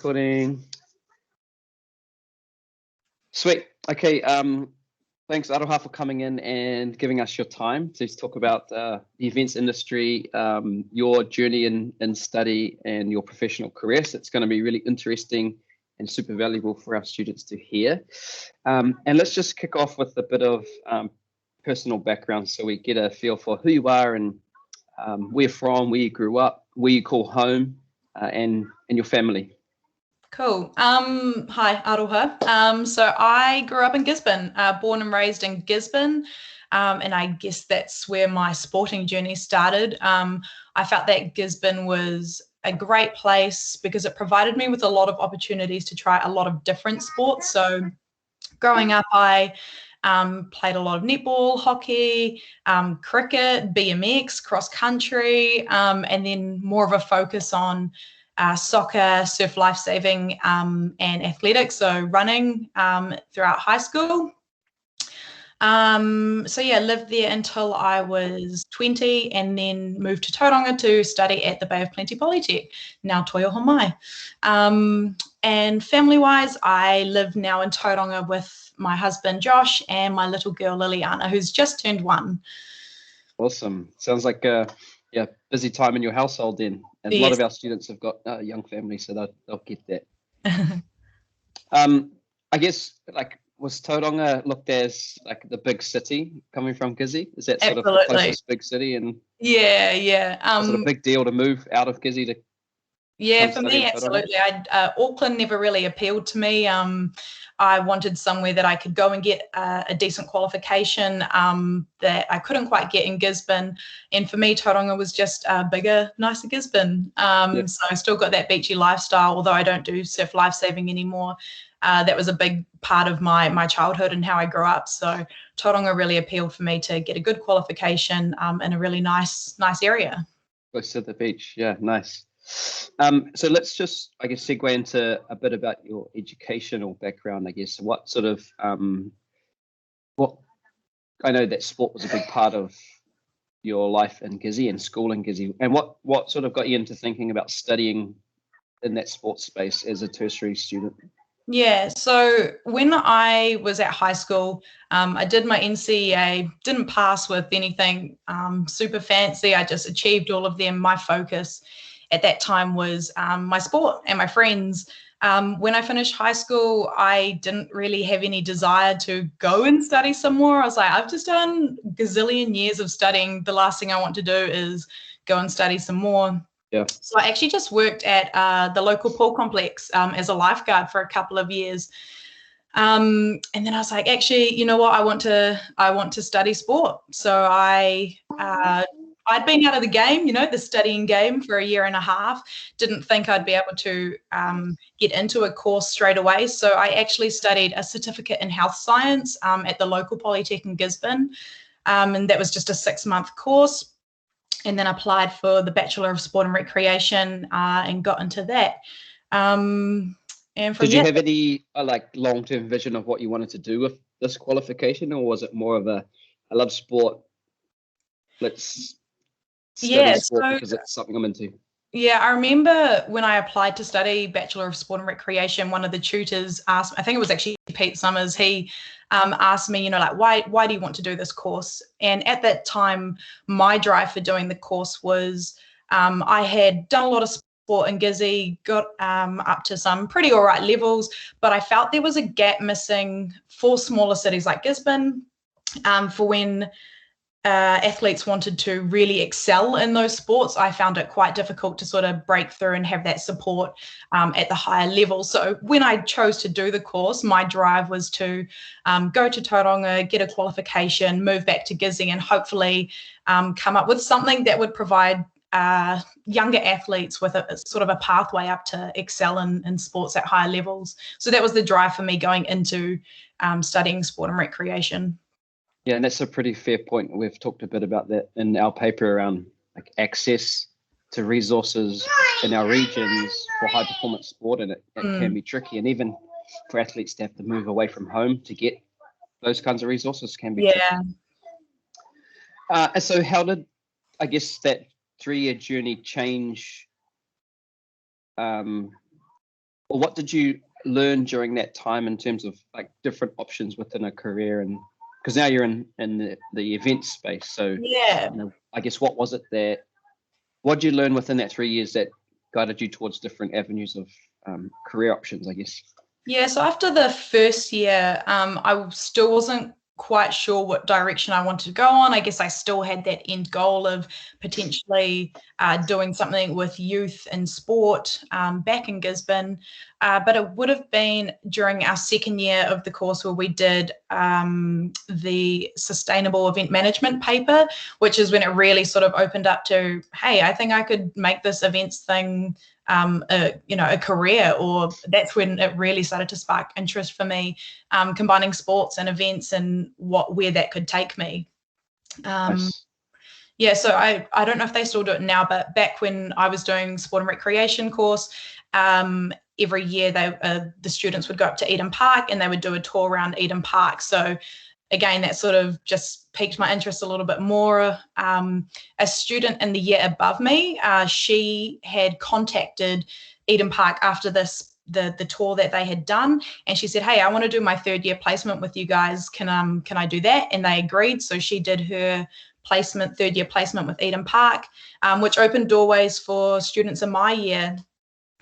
Recording. Sweet. Okay. Thanks, Aroha, for coming in and giving us your time to talk about the events industry, your journey in study and your professional career. So it's going to be really interesting and super valuable for our students to hear. And let's just kick off with a bit of personal background so we get a feel for who you are and where you're from, where you grew up, where you call home, and your family. Cool. Hi, Aroha. So I grew up in Gisborne, born and raised in Gisborne. And I guess that's where my sporting journey started. I felt that Gisborne was a great place because it provided me with a lot of opportunities to try a lot of different sports. So growing up, I played a lot of netball, hockey, cricket, BMX, cross country, and then more of a focus on soccer, surf lifesaving, and athletics, so running throughout high school. Lived there until I was 20 and then moved to Tauranga to study at the Bay of Plenty Polytech, now Toyoho Mai. And family-wise, I live now in Tauranga with my husband, Josh, and my little girl, Liliana, who's just turned 1. Awesome. Sounds like a busy time in your household then. And yes. A lot of our students have got young families, so they'll get that. I guess, was Tauranga looked as like the big city coming from Gizzy? Is that sort Absolutely. Of the closest big city? And yeah. Was it a big deal to move out of Gizzy to? Yeah, for me, absolutely. Auckland never really appealed to me. I wanted somewhere that I could go and get a decent qualification that I couldn't quite get in Gisborne. And for me, Tauranga was just a bigger, nicer Gisborne. So I still got that beachy lifestyle, although I don't do surf lifesaving anymore. That was a big part of my childhood and how I grew up. So Tauranga really appealed for me to get a good qualification in a really nice area. Close to the beach. Yeah, nice. So let's just, I guess, segue into a bit about your educational background, I guess. What sort of, I know that sport was a big part of your life in Gizzy and school in Gizzy. And what sort of got you into thinking about studying in that sports space as a tertiary student? Yeah, so when I was at high school, I did my NCEA, didn't pass with anything super fancy. I just achieved all of them. My focus at that time was my sport and my friends. When I finished high school, I didn't really have any desire to go and study some more. I was like, I've just done gazillion years of studying. The last thing I want to do is go and study some more. Yeah. So I actually just worked at the local pool complex as a lifeguard for a couple of years. And then I was like, actually, you know what? I want to study sport. So I'd been out of the game, the studying game for a year and a half. Didn't think I'd be able to get into a course straight away. So I actually studied a certificate in health science at the local Polytech in Gisborne. And that was just a 6-month course. And then applied for the Bachelor of Sport and Recreation and got into that. And did you have any long-term vision of what you wanted to do with this qualification, or was it more of I love sport, let's study sport because it's something I'm into? Yeah, I remember when I applied to study Bachelor of Sport and Recreation, one of the tutors asked, I think it was actually Pete Summers, he asked me, why do you want to do this course? And at that time, my drive for doing the course was I had done a lot of sport in Gizzy, got up to some pretty all right levels, but I felt there was a gap missing for smaller cities like Gisborne for when athletes wanted to really excel in those sports. I found it quite difficult to sort of break through and have that support at the higher level. So when I chose to do the course, my drive was to go to Tauranga, get a qualification, move back to Gizzy, and hopefully come up with something that would provide younger athletes with a sort of a pathway up to excel in sports at higher levels. So that was the drive for me going into studying sport and recreation. Yeah, and that's a pretty fair point. We've talked a bit about that in our paper around access to resources in our regions for high performance sport, and it can be tricky. And even for athletes to have to move away from home to get those kinds of resources can be tricky. And so how did, I guess, that 3-year journey change or what did you learn during that time in terms of like different options within a career? And because now you're in the event space, so Yeah. I guess what was it what did you learn within that 3 years that guided you towards different avenues of career options, I guess? Yeah, so after the first year, I still wasn't quite sure what direction I wanted to go on. I guess I still had that end goal of potentially doing something with youth and sport back in Gisborne. But it would have been during our second year of the course where we did the sustainable event management paper, which is when it really sort of opened up to, hey, I think I could make this events thing a career, or that's when it really started to spark interest for me, combining sports and events and where that could take me. Nice. Yeah, so I don't know if they still do it now, but back when I was doing sport and recreation course, every year the students would go up to Eden Park and they would do a tour around Eden Park. So again, that sort of just piqued my interest a little bit more. A student in the year above me, she had contacted Eden Park after the tour that they had done, and she said, "Hey, I want to do my third year placement with you guys. Can I do that?" And they agreed. So she did her third year placement with Eden Park, which opened doorways for students in my year.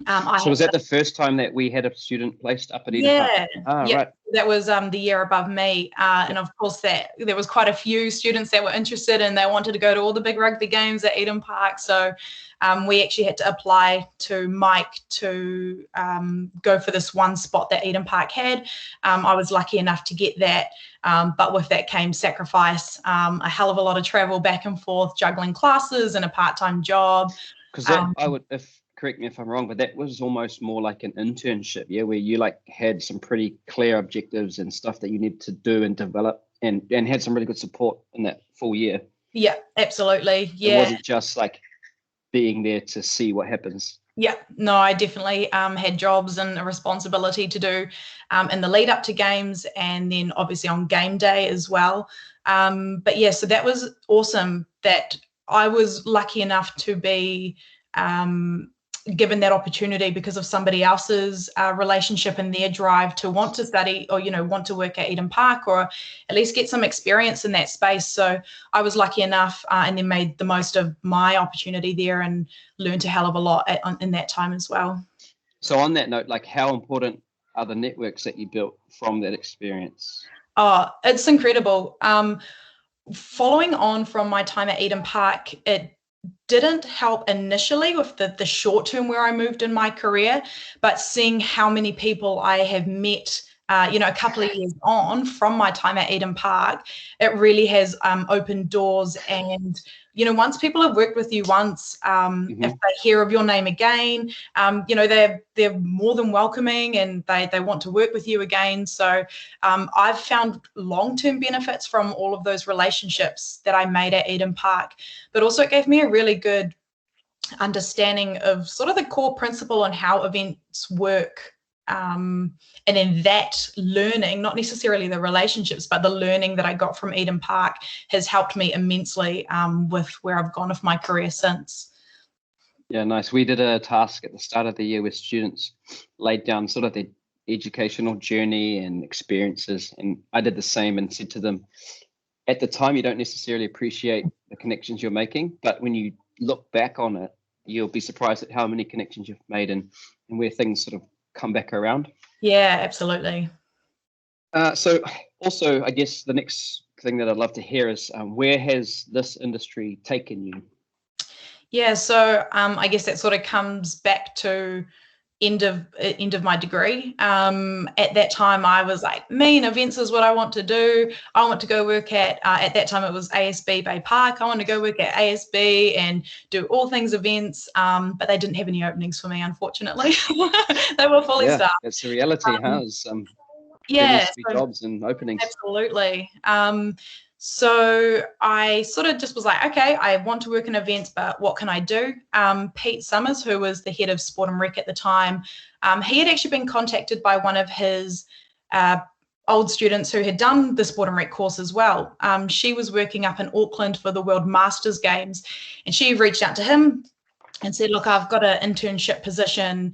So was that the first time that we had a student placed up at Eden Park? Yeah, right. That was the year above me, and of course there was quite a few students that were interested and they wanted to go to all the big rugby games at Eden Park. So we actually had to apply to Mike to go for this one spot that Eden Park had. I was lucky enough to get that, but with that came sacrifice, a hell of a lot of travel back and forth, juggling classes and a part-time job. Because correct me if I'm wrong, but that was almost more like an internship, yeah, where you like had some pretty clear objectives and stuff that you needed to do and develop, and had some really good support in that full year. Yeah, absolutely. Yeah, it wasn't just like being there to see what happens. Yeah, no, I definitely had jobs and a responsibility to do in the lead up to games, and then obviously on game day as well. But yeah, so that was awesome that I was lucky enough to be given that opportunity because of somebody else's relationship and their drive to want to study or, want to work at Eden Park or at least get some experience in that space. So I was lucky enough and then made the most of my opportunity there and learned a hell of a lot in that time as well. So on that note, like how important are the networks that you built from that experience? Oh, it's incredible. Following on from my time at Eden Park, it didn't help initially with the short term where I moved in my career, but seeing how many people I have met, a couple of years on from my time at Eden Park, it really has opened doors. And, once people have worked with you once, if they hear of your name again, they're more than welcoming and they want to work with you again. So I've found long-term benefits from all of those relationships that I made at Eden Park, but also it gave me a really good understanding of sort of the core principle on how events work. And in that learning, not necessarily the relationships, but the learning that I got from Eden Park has helped me immensely with where I've gone with my career since. Yeah, nice. We did a task at the start of the year where students laid down sort of their educational journey and experiences. And I did the same and said to them, at the time, you don't necessarily appreciate the connections you're making, but when you look back on it, you'll be surprised at how many connections you've made and where things sort of come back around. Yeah, absolutely. So also, I guess the next thing that I'd love to hear is where has this industry taken you? Yeah, so I guess that sort of comes back to end of my degree. At that time, I was like, events is what I want to do. I want to go work at that time it was ASB Bay Park. I want to go work at ASB and do all things events, but they didn't have any openings for me, unfortunately. They were fully staffed. That's the reality, huh? Jobs and openings. Absolutely. So I sort of just was like, okay, I want to work in events, but what can I do? Pete Summers, who was the head of Sport and Rec at the time, he had actually been contacted by one of his old students who had done the Sport and Rec course as well. She was working up in Auckland for the World Masters Games, and she reached out to him and said, look, I've got an internship position.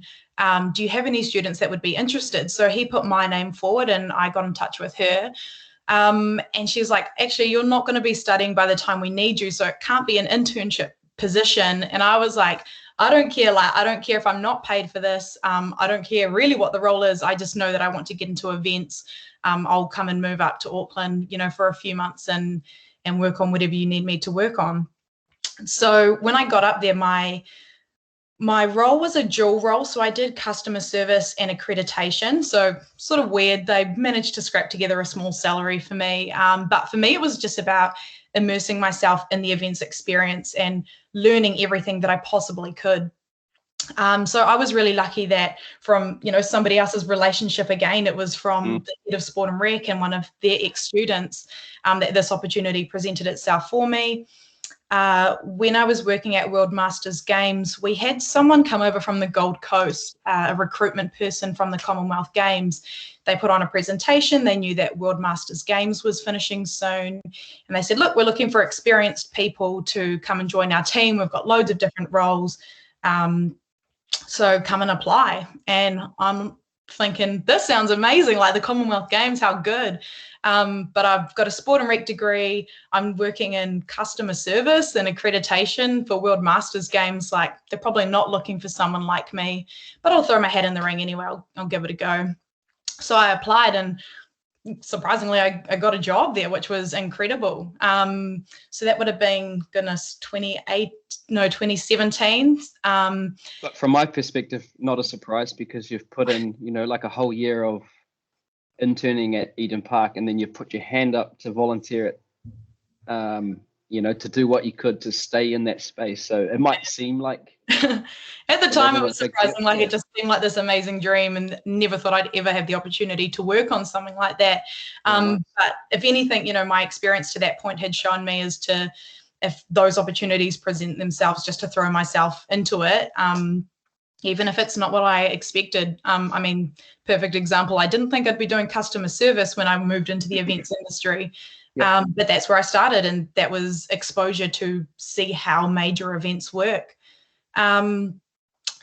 Do you have any students that would be interested? So he put my name forward and I got in touch with her. And she's like, actually, you're not going to be studying by the time we need you, so it can't be an internship position. And I was like, I don't care. Like, I don't care if I'm not paid for this. I don't care really what the role is. I just know that I want to get into events. I'll come and move up to Auckland, for a few months and work on whatever you need me to work on. So when I got up there, my role was a dual role. So I did customer service and accreditation. So sort of weird. They managed to scrap together a small salary for me. But for me, it was just about immersing myself in the events experience and learning everything that I possibly could. So I was really lucky that from, somebody else's relationship, again, it was from the head of Sport and Rec and one of their ex-students, that this opportunity presented itself for me. When I was working at World Masters Games, we had someone come over from the Gold Coast, a recruitment person from the Commonwealth Games. They put on a presentation. They knew that World Masters Games was finishing soon. And they said, look, we're looking for experienced people to come and join our team. We've got loads of different roles. So come and apply. And I'm thinking, this sounds amazing, like the Commonwealth Games, how good. But I've got a Sport and Rec degree. I'm working in customer service and accreditation for World Masters Games. Like, they're probably not looking for someone like me, but I'll throw my hat in the ring anyway. I'll give it a go. So I applied, and surprisingly, I got a job there, which was incredible. So that would have been, 2017. But from my perspective, not a surprise, because you've put in, like a whole year of interning at Eden Park, and then you put your hand up to volunteer at, to do what you could to stay in that space. So it might seem like at the time it was surprising, like it just seemed like this amazing dream, and never thought I'd ever have the opportunity to work on something like that. But if anything, my experience to that point had shown me as to, if those opportunities present themselves, just to throw myself into it. Even if it's not what I expected. Perfect example, I didn't think I'd be doing customer service when I moved into the events industry. But that's where I started, and that was exposure to see how major events work.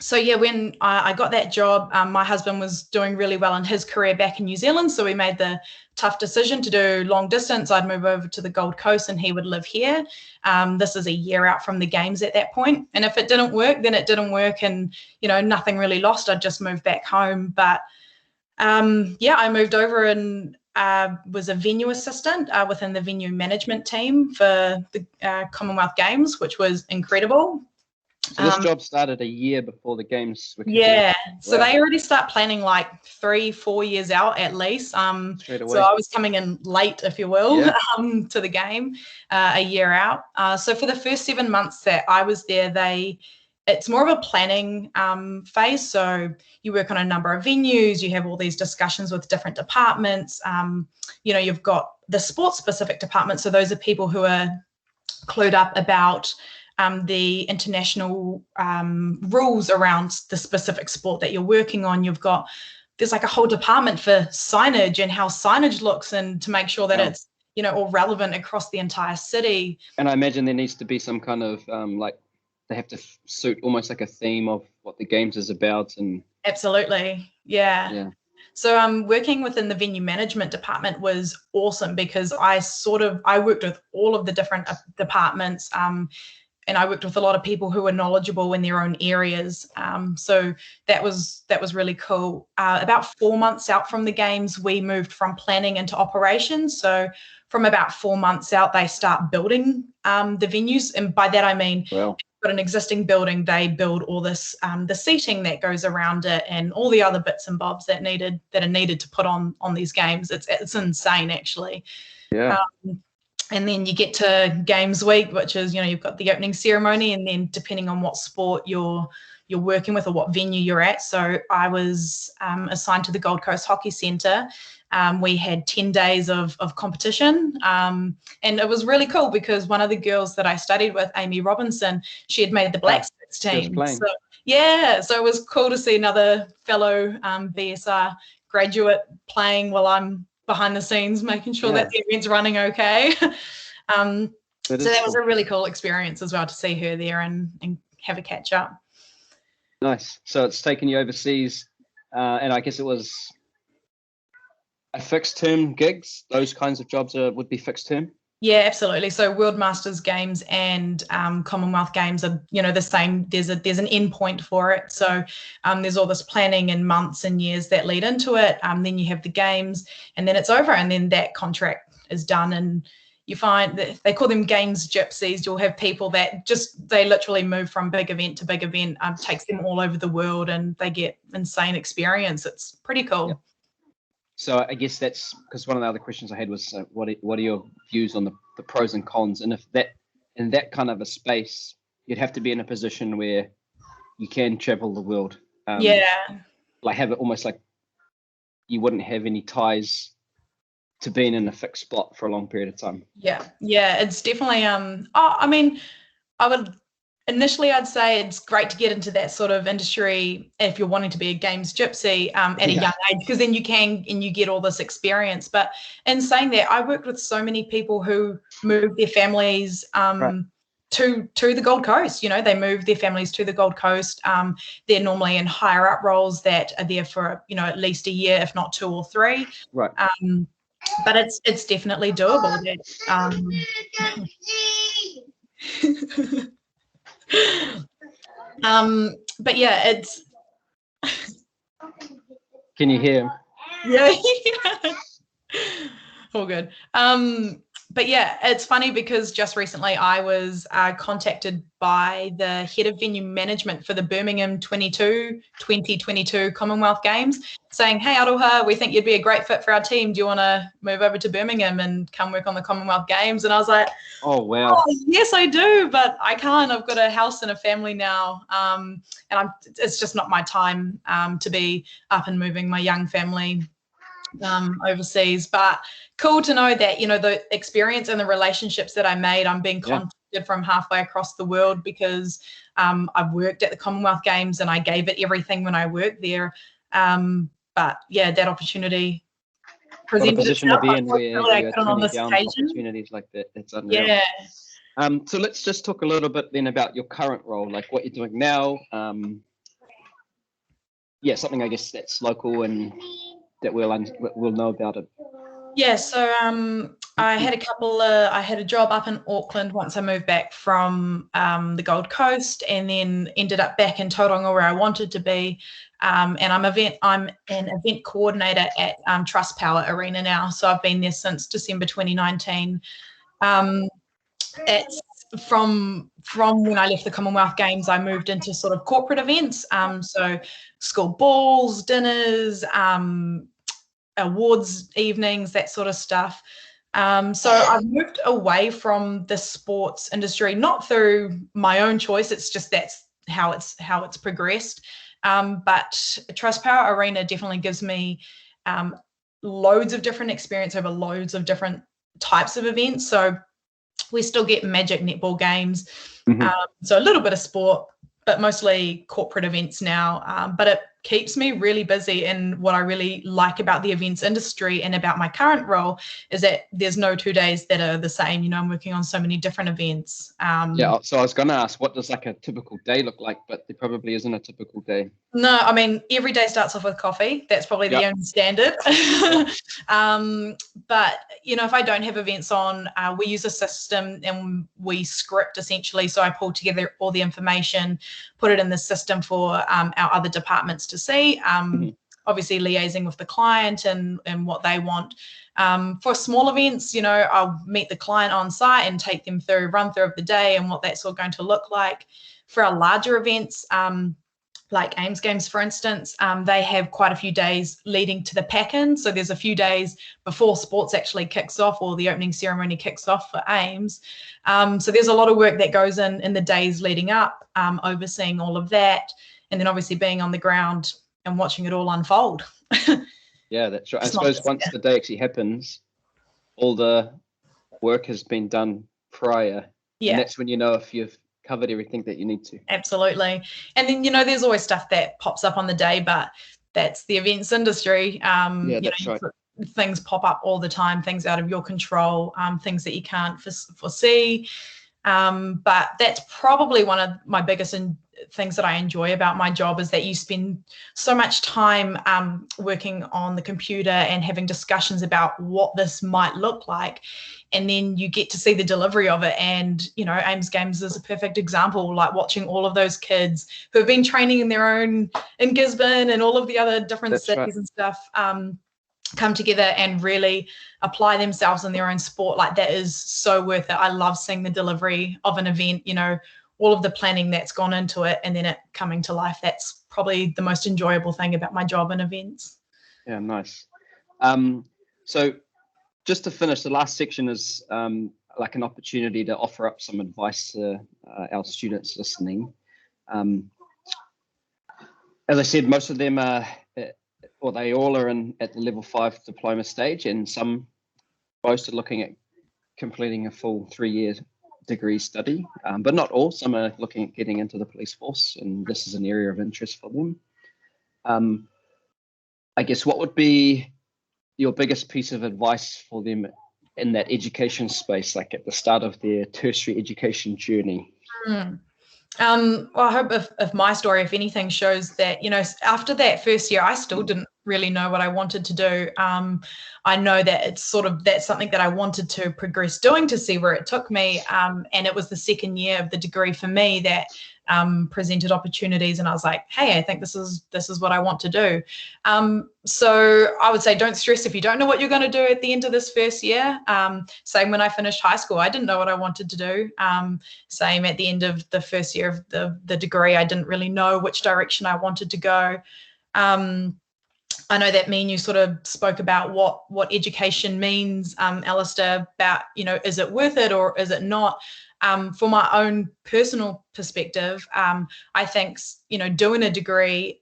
So yeah, when I got that job, my husband was doing really well in his career back in New Zealand, so we made the tough decision to do long distance. I'd move over to the Gold Coast and he would live here. This is a year out from the games at that point, and if it didn't work, then it didn't work, and nothing really lost. I'd just moved back home. But I moved over and was a venue assistant within the venue management team for the Commonwealth Games, which was incredible. So this job started a year before the games were complete. Yeah, so they already start planning like 3-4 years out at least. So I was coming in late, if you will, to the game a year out. So for the first 7 months that I was there, it's more of a planning phase. So you work on a number of venues, you have all these discussions with different departments. You've got the sports specific department. So those are people who are clued up about the international rules around the specific sport that you're working on. There's like a whole department for signage and how signage looks, and to make sure that it's, all relevant across the entire city. And I imagine there needs to be some kind of they have to suit almost like a theme of what the games is about. And absolutely, yeah. So working within the venue management department was awesome, because I worked with all of the different departments. And I worked with a lot of people who were knowledgeable in their own areas. So that was really cool. About 4 months out from the games, we moved from planning into operations. So from about 4 months out, they start building the venues. And by that, I mean, got an existing building, they build all this, the seating that goes around it and all the other bits and bobs that are needed to put on these games. It's insane, actually. Yeah. And then you get to games week, which is, you've got the opening ceremony, and then depending on what sport you're working with or what venue you're at. So I was assigned to the Gold Coast Hockey Centre. We had 10 days of competition, and it was really cool because one of the girls that I studied with, Amy Robinson, she had made the Black Sticks team. So it was cool to see another fellow BSR graduate playing while I'm behind the scenes, making sure that the event's running okay. So that was a really cool experience as well, to see her there and have a catch up. Nice. So it's taken you overseas, and I guess it was a fixed term gigs. Those kinds of jobs would be fixed term. Yeah, absolutely. So World Masters Games and Commonwealth Games are, the same. There's an end point for it. So there's all this planning and months and years that lead into it. Then you have the games, and then it's over, and then that contract is done. And you find that they call them games gypsies. You'll have people that they literally move from big event to big event. Takes them all over the world, and they get insane experience. It's pretty cool. Yep. So I guess that's because one of the other questions I had was, what are your views on the pros and cons? And if that in that kind of a space, you'd have to be in a position where you can travel the world. Like have it almost like you wouldn't have any ties to being in a fixed spot for a long period of time. Yeah, it's definitely. I'd say it's great to get into that sort of industry if you're wanting to be a games gypsy at a young age, because then you get all this experience. But in saying that, I worked with so many people who moved their families to the Gold Coast. They move their families to the Gold Coast. They're normally in higher up roles that are there for at least a year, if not 2 or 3. Right. But it's definitely doable. But yeah, it's. Can you hear him? Yeah. All good. But yeah, it's funny because just recently I was contacted by the head of venue management for the Birmingham 2022 Commonwealth Games saying, "Hey, Aroha, we think you'd be a great fit for our team. Do you want to move over to Birmingham and come work on the Commonwealth Games?" And I was like, "Oh, wow. Oh, yes, I do, but I can't. I've got a house and a family now. And it's just not my time to be up and moving my young family overseas." But cool to know that the experience and the relationships that I made, I'm being contacted from halfway across the world because I've worked at the Commonwealth Games and I gave it everything when I worked there. But yeah, that opportunity presented itself. Position to be in where you're turning down opportunities like that. That's unreal. Yeah. So let's just talk a little bit then about your current role, like what you're doing now. Something I guess that's local and that we'll know about it. Yeah, so I had a job up in Auckland once I moved back from the Gold Coast, and then ended up back in Tauranga where I wanted to be. And I'm an event coordinator at Trustpower Arena now. So I've been there since December 2019. It's from when I left the Commonwealth Games, I moved into sort of corporate events. So school balls, dinners, awards evenings, that sort of stuff. So I've moved away from the sports industry, not through my own choice. It's just that's how it's progressed. But Trustpower Arena definitely gives me loads of different experience over loads of different types of events. So we still get Magic netball games, so a little bit of sport, but mostly corporate events now. But it keeps me really busy. And what I really like about the events industry and about my current role is that there's no 2 days that are the same. I'm working on so many different events. So I was going to ask, what does like a typical day look like? But there probably isn't a typical day. No, I mean, every day starts off with coffee. That's probably the only standard. But, if I don't have events on, we use a system and we script essentially. So I pull together all the information, put it in the system for our other departments to see, obviously liaising with the client and what they want. For small events, I'll meet the client on site and take them through run through of the day and what that's all going to look like. For our larger events, like Ames Games, for instance, they have quite a few days leading to the pack-in. So there's a few days before sports actually kicks off or the opening ceremony kicks off for Ames. So there's a lot of work that goes in the days leading up, overseeing all of that, and then obviously being on the ground and watching it all unfold. Yeah, that's right. I suppose once the day actually happens, all the work has been done prior. Yeah. And that's when if you've covered everything that you need to. Absolutely. And then, there's always stuff that pops up on the day, but that's the events industry. That's right. Things pop up all the time, things out of your control, things that you can't foresee. But that's probably one of my biggest things that I enjoy about my job, is that you spend so much time working on the computer and having discussions about what this might look like, and then you get to see the delivery of it. And Ames Games is a perfect example, like watching all of those kids who have been training in Gisborne and all of the other different cities and stuff, come together and really apply themselves in their own sport. Like, that is so worth it. I love seeing the delivery of an event, all of the planning that's gone into it, and then it coming to life. That's probably the most enjoyable thing about my job in events. Yeah, nice. So just to finish, the last section is like an opportunity to offer up some advice to our students listening. As I said, most of them are, or they all are at the level 5 diploma stage, and most are looking at completing a full 3-year degree study, but not all. Some are looking at getting into the police force, and this is an area of interest for them. I guess, what would be your biggest piece of advice for them in that education space, like at the start of their tertiary education journey? Well, I hope if my story, if anything, shows that, after that first year, I still didn't really know what I wanted to do. I know that that's something that I wanted to progress doing, to see where it took me. And it was the second year of the degree for me that presented opportunities, and I was like, hey, I think this is what I want to do. So I would say, don't stress if you don't know what you're going to do at the end of this first year. Same when I finished high school, I didn't know what I wanted to do. Same at the end of the first year of the degree, I didn't really know which direction I wanted to go. I know that me and you sort of spoke about what education means, Alistair, about, is it worth it or is it not? For my own personal perspective, I think, doing a degree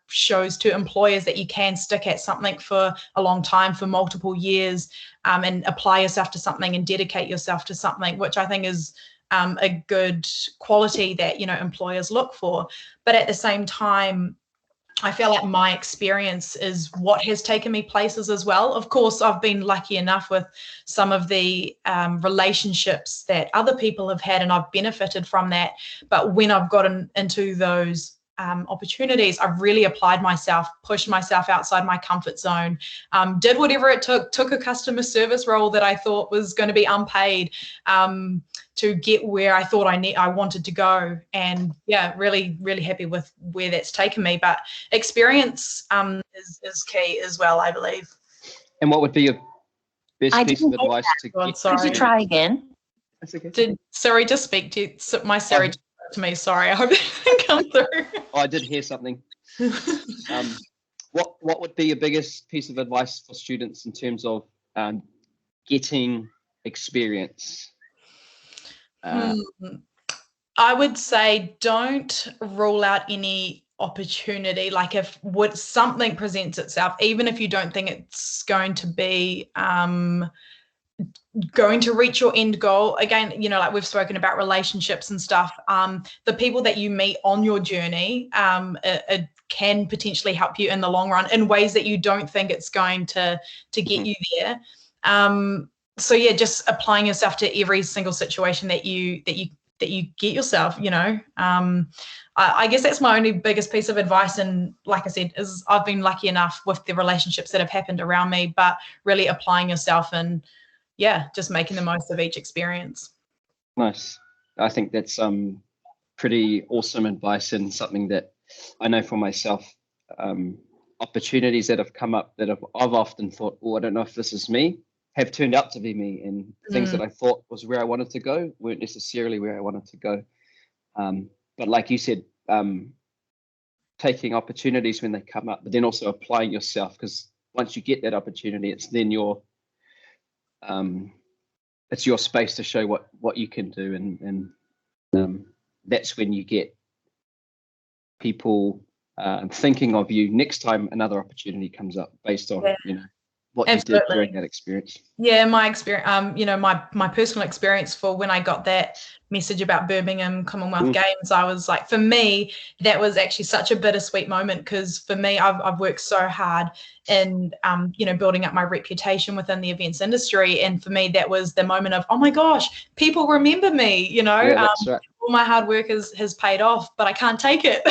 shows to employers that you can stick at something for a long time, for multiple years, and apply yourself to something and dedicate yourself to something, which I think is a good quality that, employers look for. But at the same time, I feel like my experience is what has taken me places as well. Of course, I've been lucky enough with some of the relationships that other people have had, and I've benefited from that. But when I've gotten into those opportunities, I've really applied myself, pushed myself outside my comfort zone, did whatever it took a customer service role that I thought was going to be unpaid, to get where I thought I wanted to go. And yeah, really, really happy with where that's taken me. But experience is key as well, I believe. And what would be your best piece of advice to get? Could you try again? That's okay. Did Siri just speak to you? My Siri just spoke to me. Sorry, I hope it didn't come through. Oh, I did hear something. What would be your biggest piece of advice for students in terms of getting experience? I would say, don't rule out any opportunity. Like, if something presents itself, even if you don't think it's going to be going to reach your end goal, again, like we've spoken about relationships and stuff, the people that you meet on your journey it can potentially help you in the long run in ways that you don't think it's going to get you there. So yeah, just applying yourself to every single situation that you get yourself, I guess that's my only biggest piece of advice. And like I said, is I've been lucky enough with the relationships that have happened around me, but really applying yourself and just making the most of each experience. Nice. I think that's pretty awesome advice, and something that I know for myself, opportunities that have come up that I've often thought, I don't know if this is me, have turned out to be me, and things that I thought was where I wanted to go weren't necessarily where I wanted to go. But like you said, taking opportunities when they come up, but then also applying yourself, because once you get that opportunity, it's then it's your space to show what you can do, and that's when you get people thinking of you next time another opportunity comes up, based on what you did during that experience. Yeah, my experience, my personal experience for when I got that message about Birmingham Commonwealth Games, I was like, for me, that was actually such a bittersweet moment, because for me, I've worked so hard in, building up my reputation within the events industry. And for me, that was the moment of, oh my gosh, people remember me, Yeah, that's right. All my hard work has paid off, but I can't take it.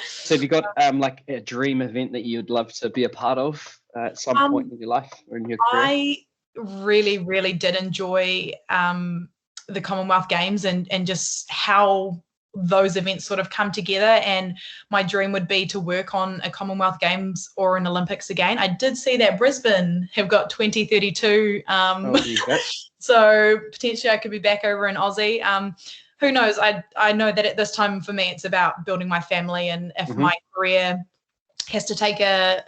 So have you got like a dream event that you'd love to be a part of at some point in your life or in your career? I really, really did enjoy the Commonwealth Games and just how those events sort of come together. And my dream would be to work on a Commonwealth Games or an Olympics again. I did see that Brisbane have got 2032. So potentially I could be back over in Aussie. Who knows? I know that at this time for me, it's about building my family, and if my career has to take a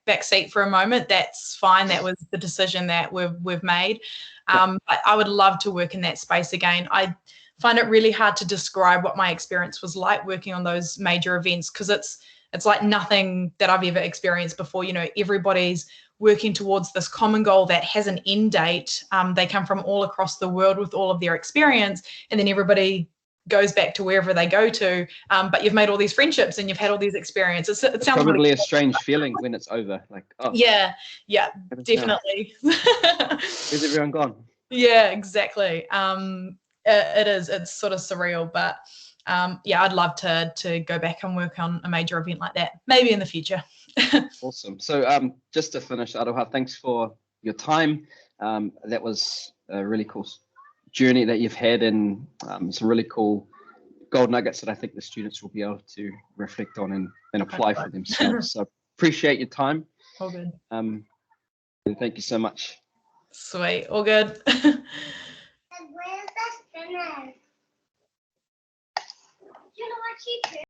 back seat for a moment, that's fine. That was the decision that we've made. I would love to work in that space again. I find it really hard to describe what my experience was like working on those major events, because it's like nothing that I've ever experienced before. Everybody's working towards this common goal that has an end date. They come from all across the world with all of their experience, and then everybody goes back to wherever they go to, but you've made all these friendships and you've had all these experiences. It sounds probably a strange feeling when it's over, like, oh yeah, definitely. Where's everyone gone? Yeah, exactly. It's sort of surreal, but I'd love to go back and work on a major event like that, maybe in the future. Awesome. So just to finish, Aroha, thanks for your time. That was a really cool journey that you've had, and some really cool gold nuggets that I think the students will be able to reflect on and apply for themselves. So appreciate your time. All good. And thank you so much. Sweet. All good. Where's the spinner? You know what she did?